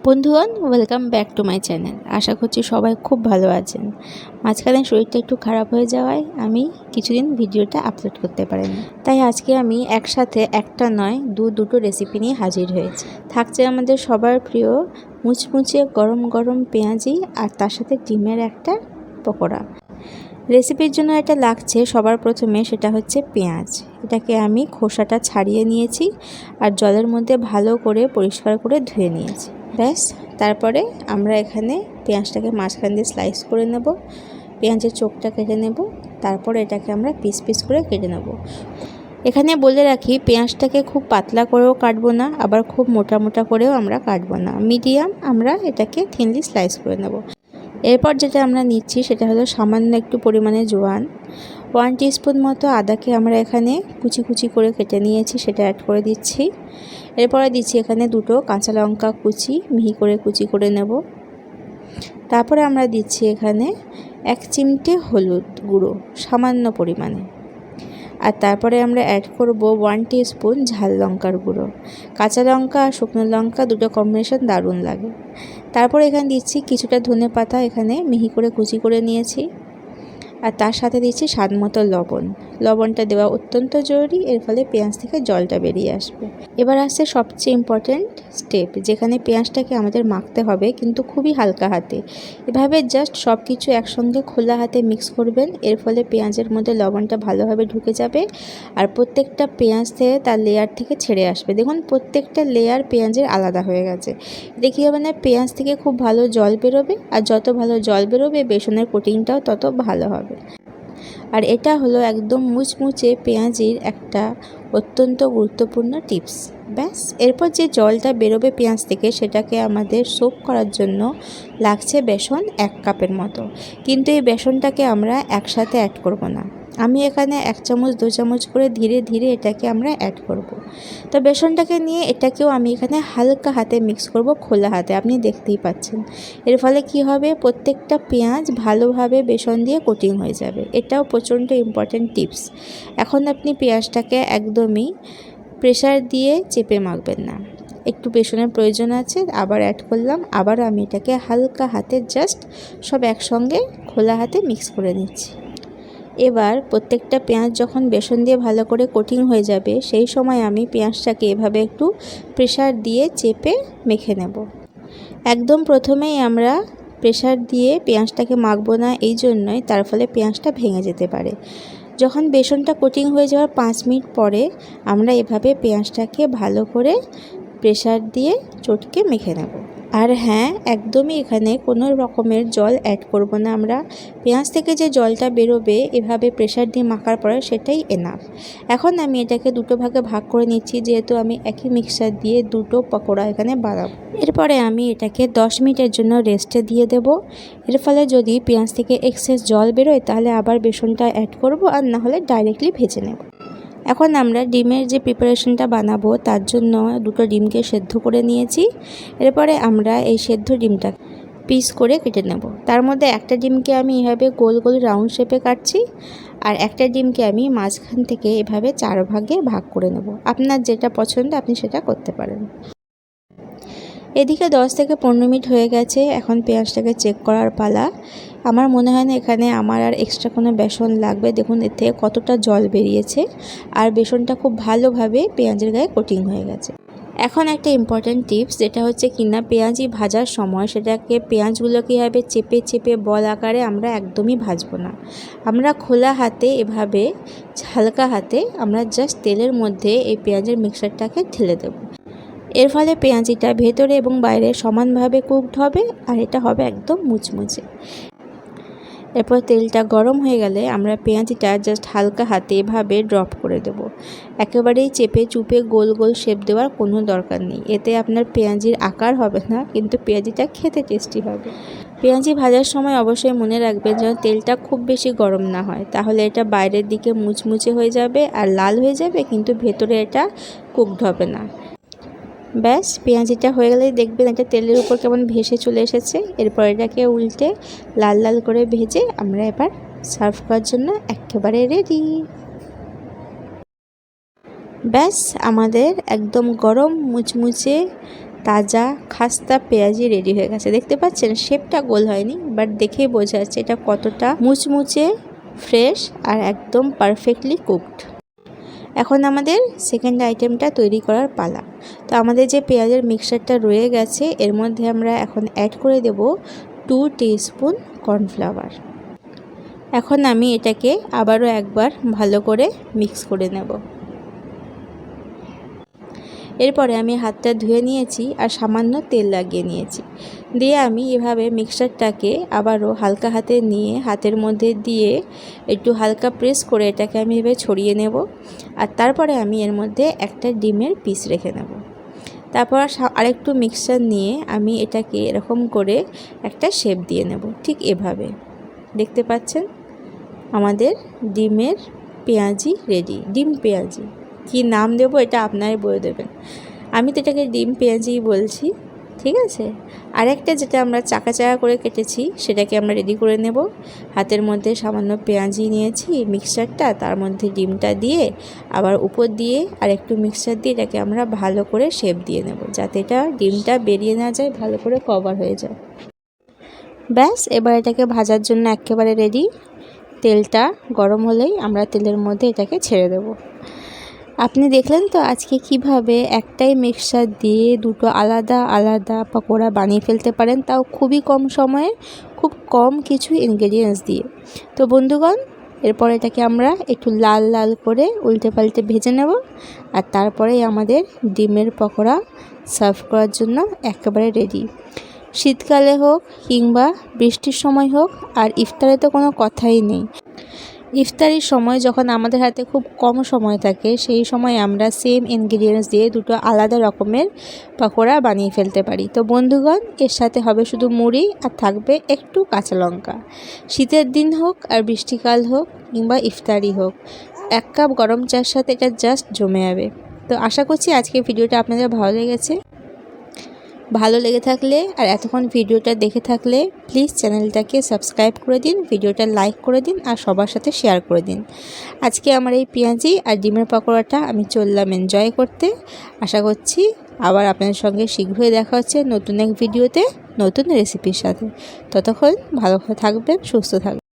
বন্ধুগণ, welcome back to my channel. আশা করছি সবাই খুব ভালো আছেন। মাঝখানে শরীরটা একটু খারাপ হয়ে যাওয়ায় আমি কিছুদিন ভিডিওটা আপলোড করতে পারিনি, তাই আজকে আমি একসাথে একটা নয় দুটো রেসিপি নিয়ে হাজির হয়েছি। থাকছে আমাদের সবার প্রিয় মুচমুচে গরম গরম পেঁয়াজি আর তার সাথে ডিমের একটা পকোড়া। রেসিপির জন্য এটা লাগছে সবার প্রথমে, সেটা হচ্ছে পেঁয়াজ। এটাকে আমি খোসাটা ছাড়িয়ে নিয়েছি আর জলের মধ্যে ভালো করে পরিষ্কার করে ধুয়ে নিয়েছি। ব্যাস, তারপরে আমরা এখানে পেঁয়াজটাকে মাঝখান দিয়ে স্লাইস করে নেব, পেঁয়াজের চোখটা কেটে নেব, তারপর এটাকে আমরা পিস পিস করে কেটে নেব। এখানে বলে রাখি, পেঁয়াজটাকে খুব পাতলা করেও কাটবো না, আবার খুব মোটা মোটা করেও আমরা কাটবো না, মিডিয়াম আমরা এটাকে থিনলি স্লাইস করে নেব। এরপর যেটা আমরা নিচ্ছি সেটা হলো সামান্য একটু পরিমাণে জোয়ান, 1 টিস্পুন মতো আদাকে আমরা এখানে কুচি কুচি করে কেটে নিয়েছি, সেটা অ্যাড করে দিচ্ছি। এরপরে দিচ্ছি এখানে 2টো কাঁচা লঙ্কা কুচি, মিহি করে কুচি করে নেব। তারপরে আমরা দিচ্ছি এখানে 1 চিমটে হলুদ গুঁড়ো সামান্য পরিমাণে, আর তারপরে আমরা অ্যাড করব 1 টিস্পুন ঝাল লঙ্কার গুঁড়ো। কাঁচা লঙ্কা আর শুকনো লঙ্কা দুটো কম্বিনেশন দারুণ লাগে। তারপরে এখানে দিচ্ছি কিছুটা ধনে পাতা, এখানে মিহি করে কুচি করে নিয়েছি, আর তার সাথে দিচ্ছি স্বাদ মতো লবণ। লবণটা দেওয়া অত্যন্ত জরুরি, এর ফলে পেঁয়াজ থেকে জলটা বেরিয়ে আসবে। এবার আসছে সবচেয়ে ইম্পর্ট্যান্ট স্টেপ, যেখানে পেঁয়াজটাকে আমাদের মাখতে হবে, কিন্তু খুবই হালকা হাতে। এভাবে জাস্ট সব কিছু একসঙ্গে খোলা হাতে মিক্স করবেন, এর ফলে পেঁয়াজের মধ্যে লবণটা ভালোভাবে ঢুকে যাবে আর প্রত্যেকটা পেঁয়াজ থেকে তার লেয়ার থেকে ছেড়ে আসবে। দেখুন, প্রত্যেকটা লেয়ার পেঁয়াজের আলাদা হয়ে গেছে। এটা কী হবে না, পেঁয়াজ থেকে খুব ভালো জল বেরোবে, আর যত ভালো জল বেরোবে বেসনের কোটিংটাও তত ভালো হবে। আর এটা হলো একদম মুচমুচে পেঁয়াজির একটা অত্যন্ত গুরুত্বপূর্ণ টিপস। ব্যাস, এরপর যে জলটা বেরোবে পেঁয়াজ থেকে, সেটাকে আমাদের সোক করার জন্য লাগছে বেসন 1 কাপের মতো। কিন্তু এই বেসনটাকে আমরা একসাথে অ্যাড করব না, আমি এখানে 1 চামচ 2 চামচ করে ধীরে ধীরে এটাকে আমরা অ্যাড করব। তো বেসনটাকে নিয়ে এটাকেও আমি এখানে হালকা হাতে মিক্স করব, খোলা হাতে, আপনি দেখতেই পাচ্ছেন। এর ফলে কি হবে, প্রত্যেকটা পেঁয়াজ ভালোভাবে বেসন দিয়ে কোটিং হয়ে যাবে। এটাও প্রচণ্ড ইম্পর্ট্যান্ট টিপস। এখন আপনি পেঁয়াজটাকে একদমই প্রেসার দিয়ে চেপে মাখবেন না, একটু বেসনের প্রয়োজন আছে, আবার অ্যাড করলাম, আবার আমি এটাকে হালকা হাতে জাস্ট সব একসঙ্গে খোলা হাতে মিক্স করে নিচ্ছি। এবার প্রত্যেকটা পেঁয়াজ যখন বেসন দিয়ে ভালো করে কোটিং হয়ে যাবে, সেই সময় আমি পেঁয়াজটাকে এভাবে একটু প্রেসার দিয়ে চেপে মেখে নেব। একদম প্রথমেই আমরা প্রেসার দিয়ে পেঁয়াজটাকে মাখবো না, এই জন্যই, তার ফলে পেঁয়াজটা ভেঙে যেতে পারে। যখন বেসনটা কোটিং হয়ে যাওয়ার 5 মিনিট পরে আমরা এভাবে পেঁয়াজটাকে ভালো করে প্রেসার দিয়ে চটকে মেখে নেব। আর হ্যাঁ, একদমই এখানে কোনো রকমের জল অ্যাড করব না আমরা। পেঁয়াজ থেকে যে জলটা বেরোবে এভাবে প্রেসার দিয়ে মাখার পরে, সেটাই এনাফ। এখন আমি এটাকে 2টো ভাগে ভাগ করে নিচ্ছি, যেহেতু আমি একই মিক্সার দিয়ে 2টো পকোড়া এখানে বানাবো। এরপরে আমি এটাকে 10 মিনিটের জন্য রেস্টে দিয়ে দেব। এর ফলে যদি পেঁয়াজ থেকে এক্সেস জল বেরোয়, তাহলে আবার বেসনটা অ্যাড করব, আর না হলে ডাইরেক্টলি ভেজে নেব। এখন আমরা ডিমের যে প্রিপারেশনটা বানাবো, তার জন্য 2টো ডিমকে সেদ্ধ করে নিয়েছি। এরপরে আমরা এই সেদ্ধ ডিমটা পিস করে কেটে নেব। তার মধ্যে একটা ডিমকে আমি এভাবে গোল গোল রাউন্ড শেপে কাটছি, আর একটা ডিমকে আমি মাঝখান থেকে এভাবে 4 ভাগে ভাগ করে নেব। আপনার যেটা পছন্দ আপনি সেটা করতে পারেন। এদিকে 10 থেকে 15 মিনিট হয়ে গেছে। এখন পেঁয়াজটাকে চেক করার পালা। আমার মনে হয় না এখানে আমার আর এক্সট্রা কোনো বেসন লাগবে। দেখুন এর থেকে কতটা জল বেরিয়েছে, আর বেসনটা খুব ভালোভাবে পেঁয়াজের গায়ে কোটিং হয়ে গেছে। এখন একটা ইম্পর্ট্যান্ট টিপস, যেটা হচ্ছে কিনা পেঁয়াজি ভাজার সময় সেটাকে পেঁয়াজগুলোকে এভাবে চেপে চেপে বল আকারে আমরা একদমই ভাজবো না। আমরা খোলা হাতে এভাবে হালকা হাতে আমরা জাস্ট তেলের মধ্যে এই পেঁয়াজের মিক্সচারটাকে ঢেলে দেবো। এর ফলে পেঁয়াজিটা ভেতরে এবং বাইরে সমানভাবে কুকড হবে, আর এটা হবে একদম মুচমুচে। এরপর তেলটা গরম হয়ে গেলে আমরা পেঁয়াজিটা জাস্ট হালকা হাতে এভাবে ড্রপ করে দেব। একেবারেই চেপে চুপে গোল গোল শেপ দেওয়ার কোনো দরকার নেই, এতে আপনার পেঁয়াজির আকার হবে না, কিন্তু পেঁয়াজিটা খেতে টেস্টি হবে। পেঁয়াজি ভাজার সময় অবশ্যই মনে রাখবেন যেন তেলটা খুব বেশি গরম না হয়, তাহলে এটা বাইরের দিকে মুচমুচে হয়ে যাবে আর লাল হয়ে যাবে, কিন্তু ভেতরে এটা কুকড হবে না। ব্যাস, পেঁয়াজিটা হয়ে গেলেই দেখবেন এটা তেলের উপর কেমন ভেসে চলে এসেছে। এরপর এটাকে উল্টে লাল লাল করে ভেজে আমরা এবার সার্ভ করার জন্য একেবারে রেডি। ব্যাস, আমাদের একদম গরম মুচমুচে তাজা খাস্তা পেঁয়াজি রেডি হয়ে গেছে। দেখতে পাচ্ছেন শেপটা গোল হয়নি, বাট দেখেই বোঝা যাচ্ছে এটা কতটা মুচমুচে, ফ্রেশ আর একদম পারফেক্টলি কুকড। এখন আমাদের সেকেন্ড আইটেমটা তৈরি করার পালা। তো আমাদের যে পেঁয়াজের মিক্সচারটা রয়ে গেছে এর মধ্যে আমরা এখন অ্যাড করে দেব 2 টিস্পুন কর্নফ্লাওয়ার। এখন আমি এটাকে আবারও একবার ভালো করে মিক্স করে নেব। এরপরে আমি হাতটা ধুয়ে নিয়েছি আর সামান্য তেল লাগিয়ে নিয়েছি, দিয়ে আমি এভাবে মিক্সচারটাকে আবারও হালকা হাতে নিয়ে হাতের মধ্যে দিয়ে একটু হালকা প্রেস করে এটাকে আমি এভাবে ছড়িয়ে নেব। আর তারপরে আমি এর মধ্যে একটা ডিমের পিস রেখে নেব। তারপর আরেকটু মিক্সচার নিয়ে আমি এটাকে এরকম করে একটা শেপ দিয়ে নেব, ঠিক এভাবে। দেখতে পাচ্ছেন আমাদের ডিমের পেঁয়াজি রেডি। ডিম পেঁয়াজি কি নাম দেব এটা আপনারাই বলে দেবেন, আমি তো এটাকে ডিম পেঁয়াজিই বলছি, ঠিক আছে। আরেকটা যেটা আমরা চাকা চাকা করে কেটেছি সেটাকে আমরা রেডি করে নেব। হাতের মধ্যে সামান্য পেঁয়াজি নিয়েছি, মিক্সচারটা তার মধ্যে ডিমটা দিয়ে আবার উপর দিয়ে আর একটু মিক্সচার দিয়ে এটাকে আমরা ভালো করে শেপ দিয়ে নেব, যাতে এটা ডিমটা বেরিয়ে না যায়, ভালো করে কভার হয়ে যায়। ব্যাস, এবার এটাকে ভাজার জন্য একেবারে রেডি। তেলটা গরম হলেই আমরা তেলের মধ্যে এটাকে ছেড়ে দেব। আপনি দেখলেন তো আজকে কিভাবে একটাই মিক্সচার দিয়ে দুটো আলাদা আলাদা পকোড়া বানিয়ে ফেলতে পারেন, তাও খুবই কম সময়ে, খুব কম কিছু ইনগ্রেডিয়েন্টস দিয়ে। তো বন্ধুগণ, এরপর এটাকে আমরা একটু লাল লাল করে উল্টে পাল্টে ভেজে নেব। আর তারপরেই আমাদের ডিমের পকোড়া সার্ভ করার জন্য একেবারে রেডি। শীতকালে হোক কিংবা বৃষ্টির সময় হোক, আর ইফতারে তো কোনো কথাই নেই। ইফতারির সময় যখন আমাদের হাতে খুব কম সময় থাকে, সেই সময় আমরা সেম ইনগ্রিডিয়েন্টস দিয়ে দুটো আলাদা রকমের পকোড়া বানিয়ে ফেলতে পারি। তো বন্ধুগণ, এর সাথে হবে শুধু মুড়ি আর থাকবে একটু কাঁচা লঙ্কা। শীতের দিন হোক আর বৃষ্টিকাল হোক কিংবা ইফতারি হোক, 1 কাপ গরম চার সাথে এটা জাস্ট জমে যাবে। তো আশা করছি আজকের ভিডিওটা আপনাদের ভালো লেগেছে। ভালো লেগে থাকলে আর এতক্ষণ ভিডিওটা দেখে থাকলে প্লিজ চ্যানেলটাকে সাবস্ক্রাইব করে দিন, ভিডিওটা লাইক করে দিন আর সবার সাথে শেয়ার করে দিন। আজকে আমার এই পেঁয়াজি আর ডিমের পকোড়াটা আমি চললাম এনজয় করতে। আশা করছি আবার আপনাদের সঙ্গে শীঘ্রই দেখা হচ্ছে নতুন এক ভিডিওতে নতুন রেসিপির সাথে। ততক্ষণ ভালো থাকবেন, সুস্থ থাকবেন।